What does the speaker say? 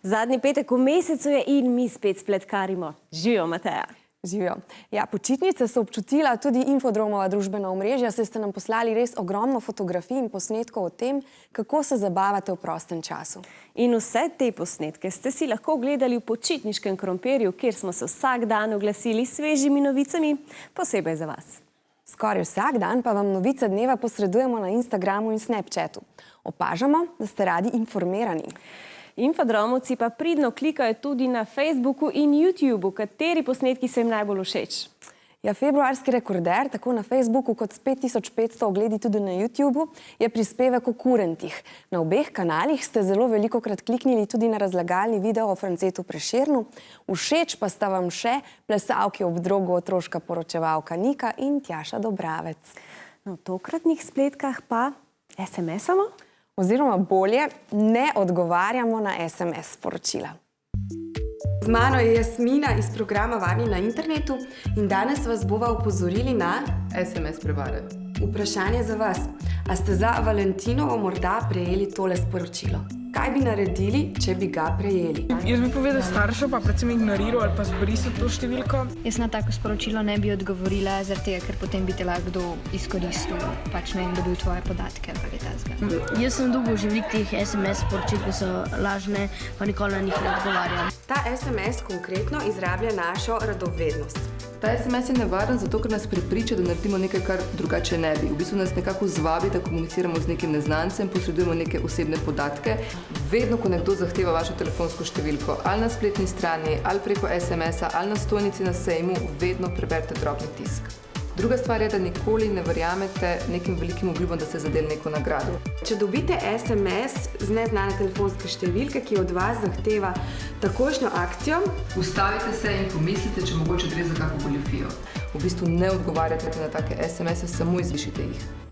Zadnji petek v mesecu je in mi spet spletkarimo. Živijo, Mateja. Živijo. Ja, počitnice so občutila tudi Infodromova družbena omrežja, saj ste nam poslali res ogromno fotografij in posnetkov o tem, kako se zabavate v prostem času. In vse te posnetke ste si lahko ogledali v počitniškem krompirju, kjer smo se vsak dan oglasili s svežimi novicami, posebej za vas. Skoraj vsak dan pa vam novice dneva posredujemo na Instagramu in Snapchatu. Opažamo, da ste radi informirani. Infodromovci pa pridno klikajo tudi na Facebooku in YouTubeu, kateri posnetki se jim najbolj všeč. Ja, februarski rekorder, tako na Facebooku kot s 5500 ogledi tudi na YouTubeu, je prispevek o kurentih. Na obeh kanalih ste zelo velikokrat kliknili tudi na razlagalni video o Francetu Prešernu. Všeč pa sta vam še plesalki ob drogu otroška poročevalka Nika in Tjaša Dobravec. Na tokratnih spletkah pa SMS-amo? Oziroma bolje, ne odgovarjamo na SMS sporočila. Z mano je Jasmina iz programa Varni na internetu in danes vas bova opozorili na SMS prevare. Vprašanje za vas. A ste za Valentinovo morda prejeli tole sporočilo? Kaj bi naredili, če bi ga prejeli? Jaz bi povedal staršev, pa predvsem ignoriral ali pa zbrisal to številko. Jaz na tako sporočilo ne bi odgovorila, zaradi tega, ker potem bi te lahko kdo izkoristil, pač ne dobil tvoje podatke ali kaj takega. Jaz sem dobil že veliko teh SMS sporočil, ki so lažne, pa nikoli na njih ne odgovarjam. Ta SMS konkretno izrablja našo radovednost. Ta SMS je nevaren zato, ker nas prepriča, da naredimo nekaj, kar drugače ne bi. V bistvu nas nekako zvabi, da komuniciramo z nekim neznancem, posredujemo neke osebne podatke. Vedno, ko nekdo zahteva vašo telefonsko številko, ali na spletni strani, ali preko SMS-a, ali na stojnici na sejmu, vedno preberite drobni tisk. Druga stvar je, da nikoli ne verjamete nekim velikim obljubom, da ste zadeli neko nagrado. Če dobite SMS z neznane telefonske številke, ki od vas zahteva takojšnjo akcijo, Ustavite se in pomislite, če mogoče gre za kakšno goljufijo. V bistvu ne odgovarjate na take SMS-e, samo izvišite jih.